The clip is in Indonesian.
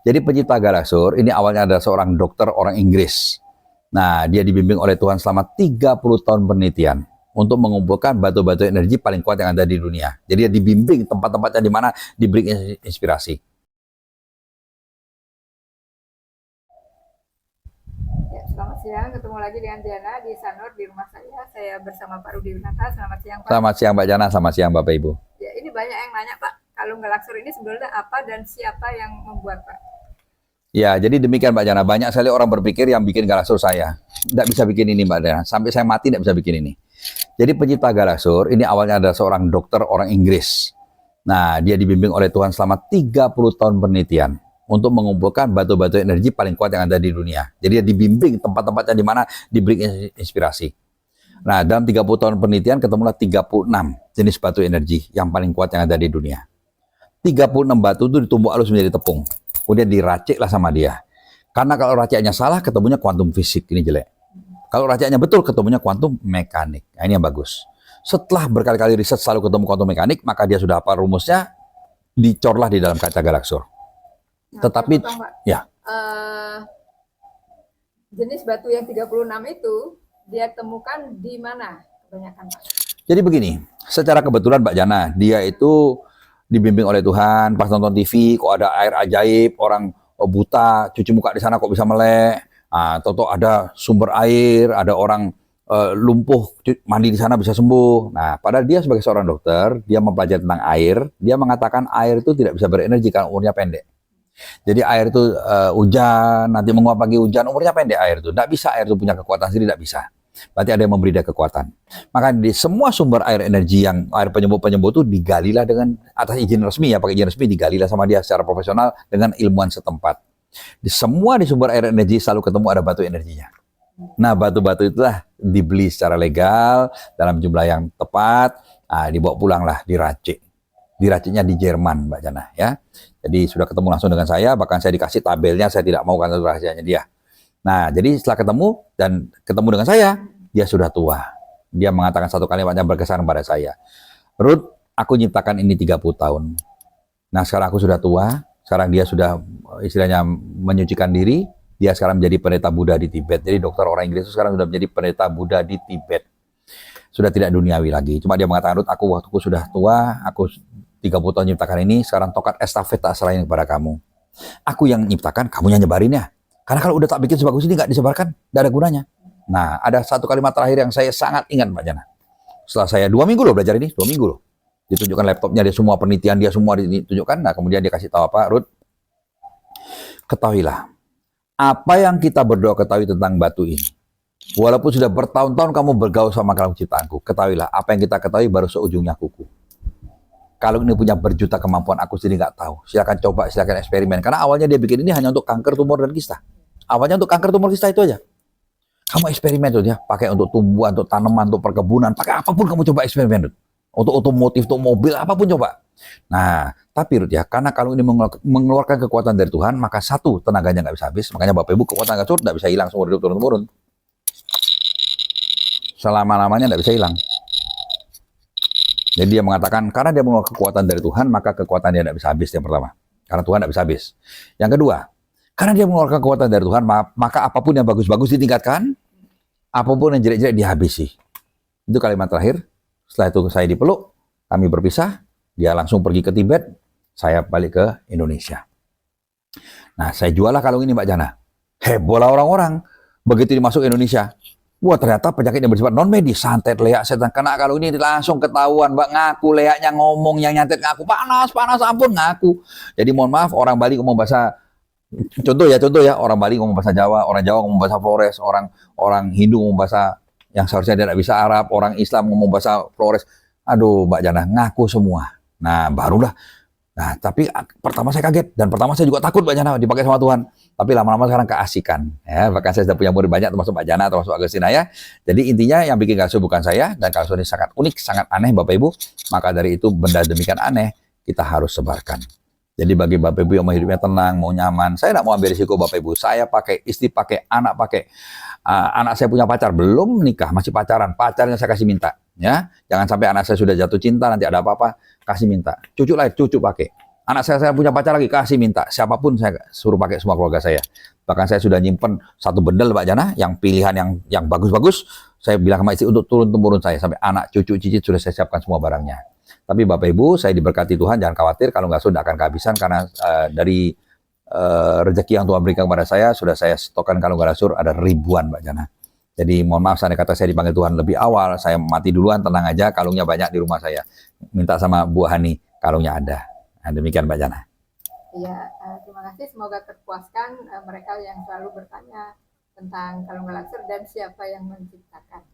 Jadi pencipta Galaxur ini awalnya adalah seorang dokter orang Inggris. Nah, dia dibimbing oleh Tuhan selama 30 tahun penelitian untuk mengumpulkan batu-batu energi paling kuat yang ada di dunia. Jadi dia dibimbing tempat-tempatnya di mana diberi inspirasi. Ya, selamat siang, ketemu lagi dengan Jana di Sanur di rumah saya. Saya bersama Pak Rudi Winata. Selamat siang, Pak. Selamat siang Mbak Jana, selamat siang Bapak Ibu. Ya, ini banyak yang nanya, Pak, kalung Galaxur ini sebenarnya apa dan siapa yang membuat, Pak? Ya, jadi demikian Mbak Jana. Banyak sekali orang berpikir yang bikin Galaxur saya. Tidak bisa bikin ini Mbak Jana. Sampai saya mati tidak bisa bikin ini. Jadi pencipta Galaxur ini awalnya adalah seorang dokter orang Inggris. Nah, dia dibimbing oleh Tuhan selama 30 tahun penelitian untuk mengumpulkan batu-batu energi paling kuat yang ada di dunia. Jadi dia dibimbing tempat-tempatnya di mana diberi inspirasi. Nah, dalam 30 tahun penelitian ketemulah 36 jenis batu energi yang paling kuat yang ada di dunia. 36 batu itu ditumbuk halus menjadi tepung. Kemudian diraciklah sama dia. Karena kalau raciknya salah, ketemunya kuantum fisik. Ini jelek. Kalau raciknya betul, ketemunya kuantum mekanik. Nah, ini yang bagus. Setelah berkali-kali riset selalu ketemu kuantum mekanik, maka dia sudah hafal rumusnya, dicorlah di dalam kaca Galaxur. Nah, Tetapi, potong, Pak. ya. Jenis batu yang 36 itu dia temukan di mana kebanyakan, Pak? Jadi begini, secara kebetulan Mbak Jana, dia itu dibimbing oleh Tuhan, pas nonton TV, kok ada air ajaib, orang buta, cuci muka di sana kok bisa melek, atau ada sumber air, ada orang lumpuh, mandi di sana bisa sembuh. Nah, padahal dia sebagai seorang dokter, dia mempelajari tentang air, dia mengatakan air itu tidak bisa berenergi karena umurnya pendek. Jadi air itu hujan, nanti menguap lagi hujan, umurnya pendek air itu. Tidak bisa air itu punya kekuatan sendiri, tidak bisa. Berarti ada yang memberi dia kekuatan. Maka di semua sumber air energi yang air penyembuh itu digalilah dengan atas izin resmi ya, pakai izin resmi digalilah sama dia secara profesional dengan ilmuwan setempat. Di semua di sumber air energi selalu ketemu ada batu energinya. Nah, batu-batu itulah dibeli secara legal dalam jumlah yang tepat, dibawa pulanglah diracik. Diraciknya di Jerman, Mbak Jana ya. Jadi sudah ketemu langsung dengan saya, bahkan saya dikasih tabelnya, saya tidak mau karena rahasianya dia. Nah, jadi setelah ketemu dengan saya, dia sudah tua. Dia mengatakan satu kalimat yang berkesan pada saya. Ruth, aku nyiptakan ini 30 tahun. Nah, sekarang aku sudah tua, sekarang dia sudah istilahnya menyucikan diri, dia sekarang menjadi pendeta Buddha di Tibet. Jadi dokter orang Inggris itu sekarang sudah menjadi pendeta Buddha di Tibet. Sudah tidak duniawi lagi. Cuma dia mengatakan, Ruth, waktuku sudah tua, aku 30 tahun nyiptakan ini, sekarang tokat estafet tak serahin kepada kamu. Aku yang nyiptakan, kamu yang nyebarin ya. Karena kalau udah tak bikin sebagus ini, nggak disebarkan, nggak ada gunanya. Nah, ada satu kalimat terakhir yang saya sangat ingat, Mbak Jana. Setelah saya 2 minggu loh belajar ini, 2 minggu loh. Ditunjukkan laptopnya, dia semua penelitian, dia semua ditunjukkan. Nah, kemudian dia kasih tahu apa, Ruth, ketahuilah, apa yang kita berdoa ketahui tentang batu ini. Walaupun sudah bertahun-tahun kamu bergaul sama kalung ciptaanku, ketahuilah, apa yang kita ketahui baru seujungnya kuku. Kalung ini punya berjuta kemampuan, aku sendiri nggak tahu. Silakan coba, silakan eksperimen. Karena awalnya dia bikin ini hanya untuk kanker, tumor, dan kista. Awalnya untuk kanker, tumor, kista itu aja. Kamu eksperimen tuh ya, pakai untuk tumbuhan, untuk tanaman, untuk perkebunan, pakai apapun kamu coba eksperimen tuh. Untuk otomotif, untuk mobil, apapun coba. Nah, tapi Ruth ya, karena kalung ini mengeluarkan kekuatan dari Tuhan, maka satu, tenaganya nggak bisa habis. Makanya Bapak Ibu, kekuatan Galaxur nggak bisa hilang seumur hidup turun-temurun. Selama-lamanya nggak bisa hilang. Jadi dia mengatakan, karena dia mengeluarkan kekuatan dari Tuhan, maka kekuatan dia tidak bisa habis, yang pertama. Karena Tuhan tidak bisa habis. Yang kedua, karena dia mengeluarkan kekuatan dari Tuhan, maka apapun yang bagus-bagus ditingkatkan, apapun yang jelek-jelek dihabisi. Itu kalimat terakhir. Setelah itu saya dipeluk, kami berpisah, dia langsung pergi ke Tibet, saya balik ke Indonesia. Nah, saya jual lah kalung ini, Mbak Jana. Hebohlah orang-orang. Begitu dimasuk Indonesia, wah ternyata penyakit yang bersifat non-medis, santet, leak, setan. Kena kalau ini langsung ketahuan, Mbak, ngaku leaknya, ngomong, yang nyantet ngaku, panas, ampun, ngaku. Jadi mohon maaf, orang Bali ngomong bahasa, contoh ya, orang Bali ngomong bahasa Jawa, orang Jawa ngomong bahasa Flores, orang Hindu ngomong bahasa yang seharusnya tidak bisa Arab, orang Islam ngomong bahasa Flores. Aduh, Mbak Jana, ngaku semua. Nah, barulah. Nah, tapi pertama saya kaget, dan pertama saya juga takut Mbak Jana dipakai sama Tuhan. Tapi lama-lama sekarang keasikan. Ya, bahkan saya sudah punya murid banyak, termasuk Mbak Jana, termasuk Agustina ya. Jadi intinya yang bikin Galaxur bukan saya, dan Galaxur ini sangat unik, sangat aneh Bapak Ibu. Maka dari itu benda demikian aneh, kita harus sebarkan. Jadi bagi Bapak Ibu yang mau hidupnya tenang, mau nyaman, saya tidak mau ambil risiko Bapak Ibu. Saya pakai, istri pakai, anak pakai. Anak saya punya pacar, belum menikah, masih pacaran. Pacarnya saya kasih minta. Ya, jangan sampai anak saya sudah jatuh cinta, nanti ada apa-apa, kasih minta. Cucu pakai. Anak saya punya pacar lagi, kasih minta. Siapapun saya suruh pakai semua keluarga saya. Bahkan saya sudah nyimpen satu bendel Pak Jana, yang pilihan yang bagus-bagus. Saya bilang sama istri untuk turun-temurun saya. Sampai anak, cucu, cicit sudah saya siapkan semua barangnya. Tapi Bapak Ibu, saya diberkati Tuhan, jangan khawatir. Kalau nggak sudah akan kehabisan. Karena dari rezeki yang Tuhan berikan kepada saya, sudah saya stokkan kalau nggak sur ada ribuan Pak Jana. Jadi mohon maaf, saya kata saya dipanggil Tuhan lebih awal. Saya mati duluan, tenang aja, kalungnya banyak di rumah saya. Minta sama Bu Hani, kalungnya ada. Nah, demikian Mbak Jana. Iya, terima kasih. Semoga terpuaskan mereka yang selalu bertanya tentang kalung galaksir dan siapa yang menciptakan.